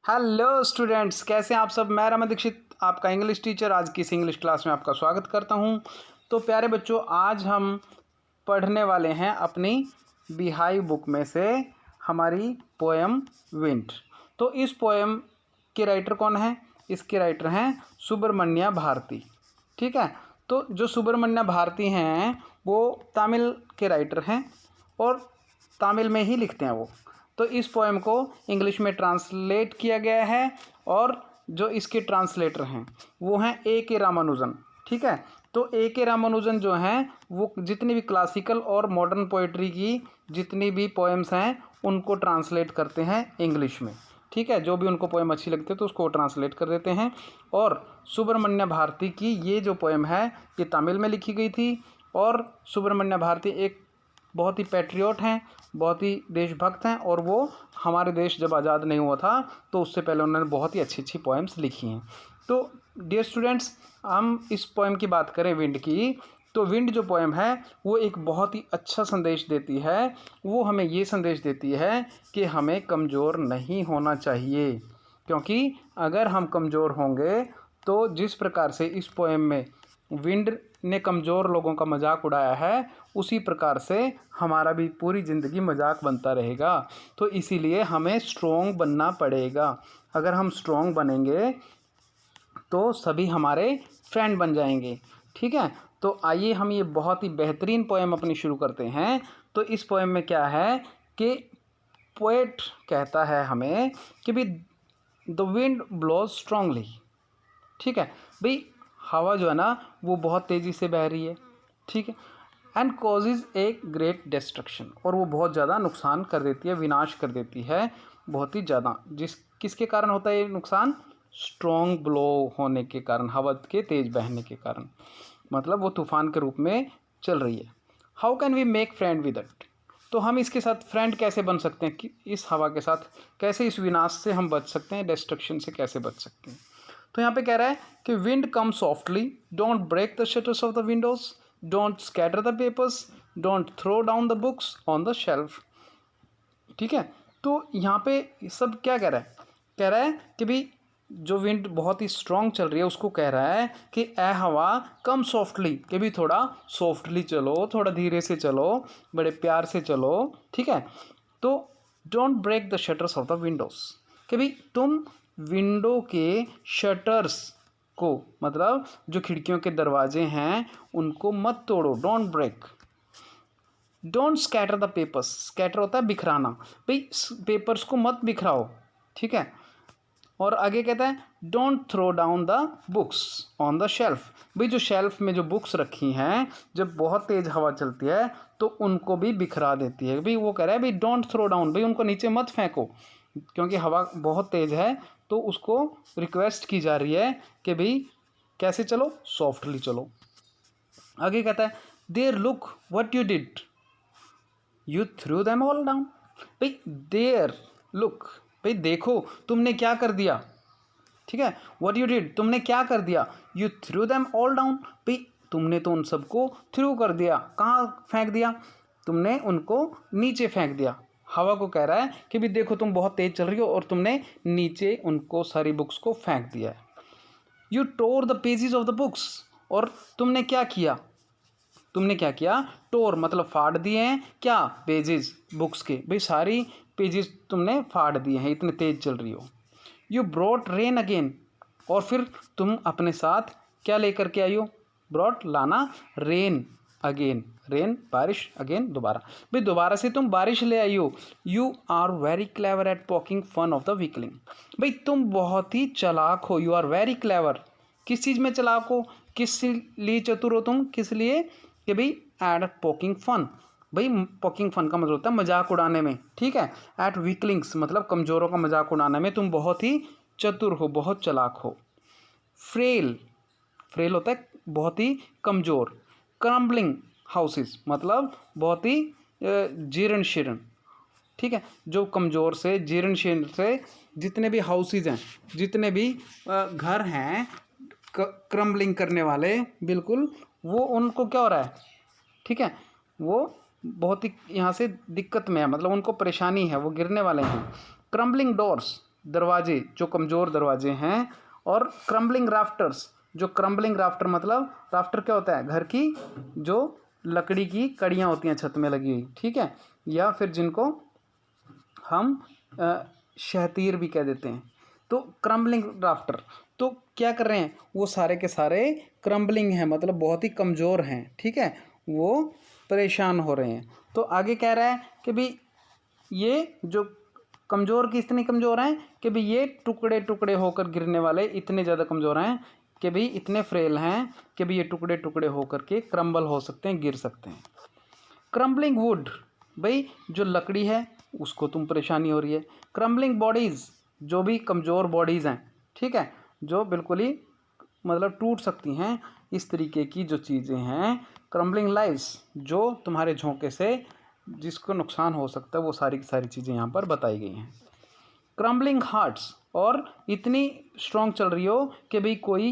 Hello students, कैसे हैं आप सब। मैं रमन दीक्षित, आपका इंग्लिश टीचर, आज की इस इंग्लिश क्लास में आपका स्वागत करता हूं। तो प्यारे बच्चों, आज हम पढ़ने वाले हैं अपनी बिहाई बुक में से हमारी पोएम विंड। तो इस पोएम के राइटर कौन है? इसके राइटर हैं सुब्रमण्या भारती। ठीक है, तो जो सुब्रमण्या भारती हैं वो तमिल के राइटर हैं और तमिल में ही लिखते हैं वो। तो इस पोएम को इंग्लिश में ट्रांसलेट किया गया है और जो इसके ट्रांसलेटर हैं वो हैं A.K. रामानुजन। ठीक है, तो A.K. रामानुजन जो हैं वो जितनी भी क्लासिकल और मॉडर्न पोइट्री की जितनी भी पोएम्स हैं उनको ट्रांसलेट करते हैं इंग्लिश में। ठीक है, जो भी उनको पोएम अच्छी लगती है तो उसको ट्रांसलेट कर देते हैं। और सुब्रमण्या भारती की ये जो पोएम है ये तमिल में लिखी गई थी। और सुब्रमण्या भारती एक बहुत ही पैट्रियट हैं, बहुत ही देशभक्त हैं और वो हमारे देश जब आज़ाद नहीं हुआ था तो उससे पहले उन्होंने बहुत ही अच्छी अच्छी पोएम्स लिखी हैं। तो डियर स्टूडेंट्स, हम इस पोएम की बात करें विंड की, तो विंड जो पोएम है वो एक बहुत ही अच्छा संदेश देती है। वो हमें ये संदेश देती है कि हमें कमज़ोर नहीं होना चाहिए, क्योंकि अगर हम कमज़ोर होंगे तो जिस प्रकार से इस पोएम में विंड ने कमज़ोर लोगों का मजाक उड़ाया है उसी प्रकार से हमारा भी पूरी ज़िंदगी मजाक बनता रहेगा। तो इसीलिए हमें स्ट्रॉन्ग बनना पड़ेगा। अगर हम स्ट्रॉन्ग बनेंगे तो सभी हमारे फ्रेंड बन जाएंगे। ठीक है, तो आइए हम ये बहुत ही बेहतरीन पोएम अपनी शुरू करते हैं। तो इस पोएम में क्या है कि पोएट कहता है हमें कि भी द विंड ब्लोज स्ट्रांगली। ठीक है भाई, हवा जो है ना वो बहुत तेज़ी से बह रही है। ठीक है, and causes a great destruction, और वो बहुत ज़्यादा नुकसान कर देती है, विनाश कर देती है बहुत ही ज़्यादा। किसके कारण होता है ये नुकसान? स्ट्रॉन्ग ब्लो होने के कारण, हवा के तेज़ बहने के कारण, मतलब वो तूफान के रूप में चल रही है। How can we make friend with it, तो हम इसके साथ फ्रेंड कैसे बन सकते हैं कि इस हवा के साथ कैसे इस विनाश से हम बच सकते हैं, डिस्ट्रक्शन से कैसे बच सकते हैं। तो यहाँ पे कह रहा है कि wind come softly, don't break the shutters of the windows, don't scatter the papers, don't throw down the books on the shelf. ठीक है, तो यहाँ पे सब क्या कह रहा है? कह रहा है कि भाई जो विंड बहुत ही स्ट्रॉन्ग चल रही है उसको कह रहा है कि ए हवा कम सॉफ्टली, कि भी थोड़ा सॉफ्टली चलो, थोड़ा धीरे से चलो, बड़े प्यार से चलो। ठीक है, तो don't break the shutters of the windows, कि भाई तुम विंडो के शटर्स को, मतलब जो खिड़कियों के दरवाजे हैं उनको मत तोड़ो, don't break. Don't scatter the papers, scatter होता है बिखराना, भाई पेपर्स को मत बिखराओ। ठीक है, और आगे कहता है don't throw down the books on the shelf, भाई जो शेल्फ में जो बुक्स रखी हैं जब बहुत तेज़ हवा चलती है तो उनको भी बिखरा देती है। भाई वो कह रहा है भाई डोंट थ्रो डाउन, भाई उनको नीचे मत फेंको, क्योंकि हवा बहुत तेज़ है। तो उसको रिक्वेस्ट की जा रही है कि भाई कैसे चलो, सॉफ्टली चलो। आगे कहता है there look what you did, you threw them all down, भाई देयर लुक, भाई देखो तुमने क्या कर दिया। ठीक है, व्हाट यू डिड, तुमने क्या कर दिया, you threw them all down, भाई तुमने तो उन सबको थ्रू कर दिया, कहाँ फेंक दिया, तुमने उनको नीचे फेंक दिया। हवा को कह रहा है कि भाई देखो तुम बहुत तेज चल रही हो और तुमने नीचे उनको सारी बुक्स को फेंक दिया है। You tore the pages of the books, और तुमने क्या किया, तुमने क्या किया, टोर मतलब फाड़ दिए हैं, क्या, पेजेस बुक्स के, भाई सारी पेजेस तुमने फाड़ दिए हैं, इतने तेज चल रही हो। यू ब्रॉट रेन अगेन, और फिर तुम अपने साथ क्या लेकर के आई हो, ब्रॉट लाना, रेन अगेन, रेन बारिश, अगेन दोबारा, भाई दोबारा से तुम बारिश ले आई हो। You are very clever at poking fun of the weakling, भाई तुम बहुत ही चालाक हो, यू आर वेरी क्लेवर, किस चीज़ में चालाक हो, किस लिए चतुर हो तुम, किस लिए, कि भाई एट पोकिंग फन, भाई पोकिंग फन का मतलब होता है मजाक उड़ाने में। ठीक है, एट वीकलिंग्स मतलब कमज़ोरों का मजाक उड़ाने में तुम बहुत ही चतुर हो, बहुत चालाक हो। फ्रेल, फ्रेल होता है बहुत ही कमज़ोर। क्रम्बलिंग हाउसेस मतलब बहुत ही जीर्ण शीर्ण। ठीक है, जो कमज़ोर से जीर्ण शीर्ण से जितने भी हाउसेस हैं, जितने भी घर हैं क्रम्बलिंग करने वाले, बिल्कुल वो उनको क्या हो रहा है, ठीक है, वो बहुत ही यहाँ से दिक्कत में है, मतलब उनको परेशानी है, वो गिरने वाले हैं। क्रम्बलिंग डोर्स, दरवाजे जो कमज़ोर दरवाजे हैं, और क्रम्बलिंग राफ्टर्स, जो क्रम्बलिंग राफ्टर मतलब राफ्टर क्या होता है, घर की जो लकड़ी की कड़ियाँ होती हैं छत में लगी हुई, ठीक है, या फिर जिनको हम शहतीर भी कह देते हैं। तो क्रम्बलिंग राफ्टर, तो क्या कर रहे हैं, वो सारे के सारे क्रम्बलिंग हैं, मतलब बहुत ही कमज़ोर हैं, ठीक है, वो परेशान हो रहे हैं। तो आगे कह रहा है कि भाई ये जो कमज़ोर कितने कमज़ोर हैं कि भाई ये टुकड़े टुकड़े होकर गिरने वाले, इतने ज़्यादा कमज़ोर हैं कि भाई इतने फ्रेल हैं कि भाई ये टुकड़े टुकड़े होकर के क्रम्बल हो सकते हैं, गिर सकते हैं। क्रम्बलिंग वुड, भाई जो लकड़ी है उसको तुम परेशानी हो रही है। क्रम्बलिंग बॉडीज़, जो भी कमज़ोर बॉडीज़ हैं, ठीक है, जो बिल्कुल ही मतलब टूट सकती हैं, इस तरीके की जो चीज़ें हैं। क्रम्बलिंग लाइव्स, जो तुम्हारे झोंके से जिसको नुकसान हो सकता है, वो सारी की सारी चीज़ें यहाँ पर बताई गई हैं। क्रम्बलिंग हार्ट्स, और इतनी स्ट्रॉन्ग चल रही हो कि भाई कोई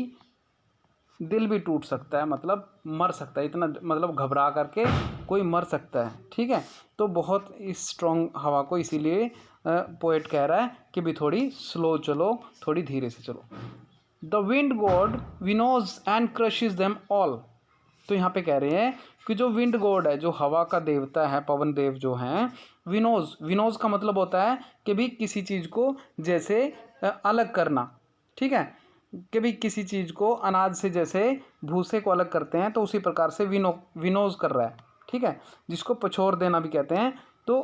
दिल भी टूट सकता है, मतलब मर सकता है, इतना मतलब घबरा करके कोई मर सकता है, ठीक है। तो बहुत इस स्ट्रॉन्ग हवा को इसीलिए पोएट कह रहा है कि भी थोड़ी स्लो चलो, थोड़ी धीरे से चलो। The wind god winnows and crushes them all, तो यहाँ पे कह रहे हैं कि जो विंड गॉड है, जो हवा का देवता है, पवन देव जो हैं, विनोज, विनोज का मतलब होता है कि भी किसी चीज़ को जैसे अलग करना, ठीक है, कि भी किसी चीज़ को अनाज से जैसे भूसे को अलग करते हैं, तो उसी प्रकार से विनोज कर रहा है, ठीक है, जिसको पछोर देना भी कहते हैं। तो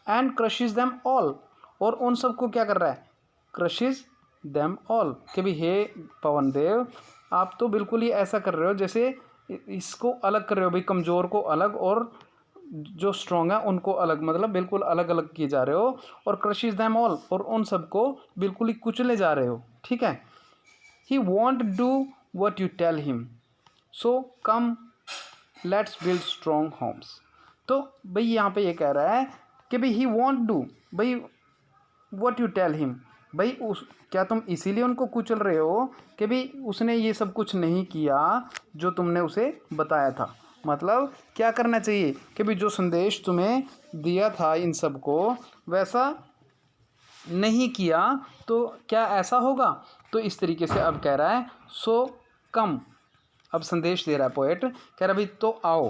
एंड क्रशेज देम ऑल, और उन सबको क्या कर रहा है, क्रशेज देम ऑल, कि भी हे पवन देव आप तो बिल्कुल ही ऐसा कर रहे हो जैसे इसको अलग कर रहे हो, भाई कमज़ोर को अलग और जो स्ट्रॉन्ग है उनको अलग, मतलब बिल्कुल अलग अलग किए जा रहे हो, और क्रशेज देम ऑल, और उन सबको बिल्कुल ही कुचले जा रहे हो, ठीक है। He won't do what you tell him, so come let's build strong homes. तो भाई यहाँ पे ये कह रहा है कि भाई ही वॉन्ट डू, भाई वट यू टेल हिम, भाई उस क्या तुम इसीलिए उनको कुचल रहे हो कि भाई उसने ये सब कुछ नहीं किया जो तुमने उसे बताया था। मतलब क्या करना चाहिए कि भाई जो संदेश तुम्हें दिया था इन सब को वैसा नहीं किया तो क्या ऐसा होगा। तो इस तरीके से अब कह रहा है सो कम, अब संदेश दे रहा है पोएट, कह रहा भाई तो आओ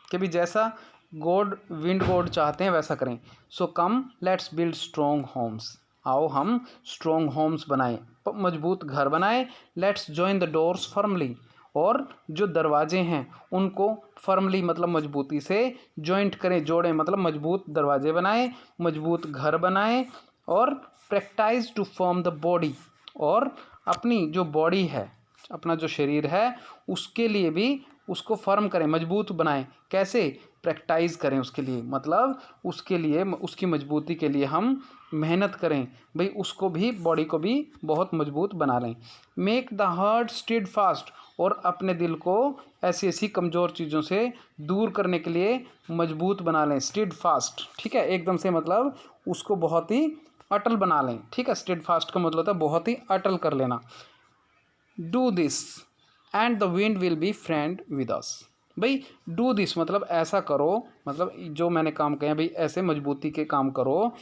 कि भाई जैसा गॉड विंड गॉड चाहते हैं वैसा करें। So come let's build strong homes, आओ हम स्ट्रॉन्ग होम्स बनाएं, मजबूत घर बनाएं। Let's join the doors firmly, और जो दरवाजे हैं उनको फर्मली मतलब मजबूती से जॉइंट करें, जोड़ें, मतलब मजबूत दरवाजे बनाएं, मजबूत घर बनाएं। और practise to form the body, और अपनी जो बॉडी है, अपना जो शरीर है उसके लिए भी उसको फर्म करें, मजबूत बनाएं। कैसे, प्रैक्टिस करें उसके लिए, मतलब उसके लिए उसकी मजबूती के लिए हम मेहनत करें, भाई उसको भी बॉडी को भी बहुत मजबूत बना लें। Make the heart steadfast, और अपने दिल को ऐसी ऐसी कमज़ोर चीज़ों से दूर करने के लिए मजबूत बना लें। स्टेड फास्ट, ठीक है, एकदम से मतलब उसको बहुत ही अटल बना लें, ठीक है। स्टेड फास्ट का मतलब होता है बहुत ही अटल कर लेना। Do this and the wind will be friend with us, भाई डू दिस मतलब ऐसा करो, मतलब जो मैंने काम किया भाई ऐसे मजबूती के काम करो।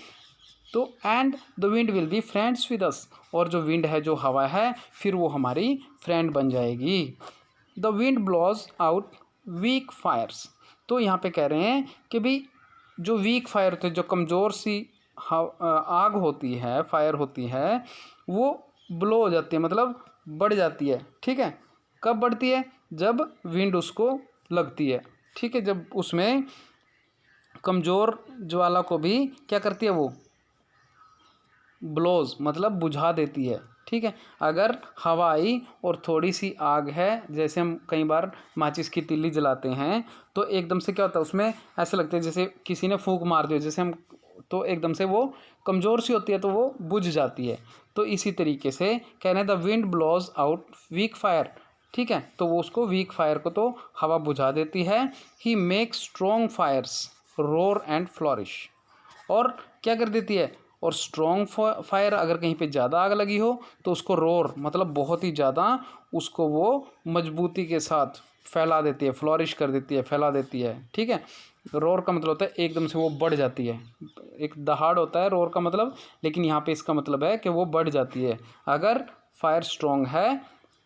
तो and the wind will be friends with us, और जो विंड है, जो हवा है, फिर वो हमारी फ्रेंड बन जाएगी। The wind blows out weak fires, तो यहाँ पे कह रहे हैं कि भाई जो वीक फायर होते हैं, जो कमज़ोर सी आग होती है, फायर होती है, वो ब्लो हो जाती है, मतलब बढ़ जाती है, ठीक है। कब बढ़ती है, जब विंड उसको लगती है, ठीक है, जब उसमें कमज़ोर ज्वाला को भी क्या करती है, वो ब्लोज मतलब बुझा देती है, ठीक है। अगर हवा आई और थोड़ी सी आग है, जैसे हम कई बार माचिस की तिल्ली जलाते हैं तो एकदम से क्या होता है, उसमें ऐसे लगता है जैसे किसी ने फूंक मार दिया, जैसे हम, तो एकदम से वो कमज़ोर सी होती है तो वो बुझ जाती है। तो इसी तरीके से कहने the wind blows out weak fire, ठीक है, तो वो उसको वीक फायर को तो हवा बुझा देती है। He makes strong fires roar and flourish, और क्या कर देती है, और स्ट्रॉन्ग फायर अगर कहीं पे ज़्यादा आग लगी हो तो उसको रोर मतलब बहुत ही ज़्यादा उसको वो मजबूती के साथ फैला देती है, फ्लॉरिश कर देती है, फैला देती है। ठीक है, रोर का मतलब होता है एकदम से वो बढ़ जाती है, एक दहाड़ होता है रोर का मतलब, लेकिन यहाँ पे इसका मतलब है कि वो बढ़ जाती है। अगर फायर स्ट्रॉन्ग है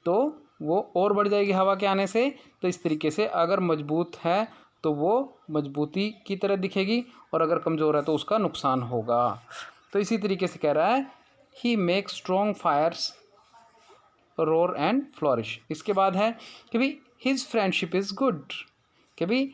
तो वो और बढ़ जाएगी हवा के आने से। तो इस तरीके से अगर मजबूत है तो वो मजबूती की तरह दिखेगी, और अगर कमज़ोर है तो उसका नुकसान होगा। तो इसी तरीके से कह रहा है he make strong fires roar and flourish. इसके बाद है कि भाई हिज फ्रेंडशिप इज़ गुड, कि भाई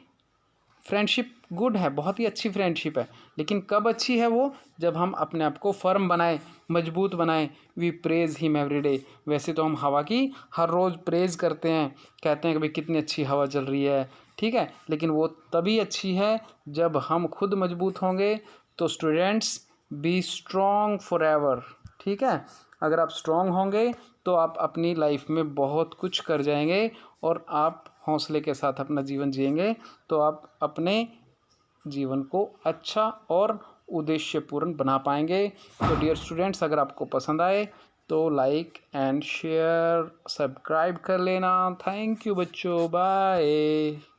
फ्रेंडशिप गुड है, बहुत ही अच्छी फ्रेंडशिप है। लेकिन कब अच्छी है वो, जब हम अपने आप को फर्म बनाएं, मजबूत बनाएं। We praise him every day. वैसे तो हम हवा की हर रोज़ प्रेज करते हैं, कहते हैं कि भाई कितनी अच्छी हवा चल रही है, ठीक है, लेकिन वो तभी अच्छी है जब हम खुद मजबूत होंगे। तो students, be strong for ever. ठीक है, अगर आप स्ट्रॉन्ग होंगे तो आप अपनी लाइफ में बहुत कुछ कर जाएंगे, और आप हौसले के साथ अपना जीवन जिएंगे, तो आप अपने जीवन को अच्छा और उद्देश्यपूर्ण बना पाएंगे। तो डियर स्टूडेंट्स, अगर आपको पसंद आए तो लाइक एंड शेयर, सब्सक्राइब कर लेना। थैंक यू बच्चों, बाय।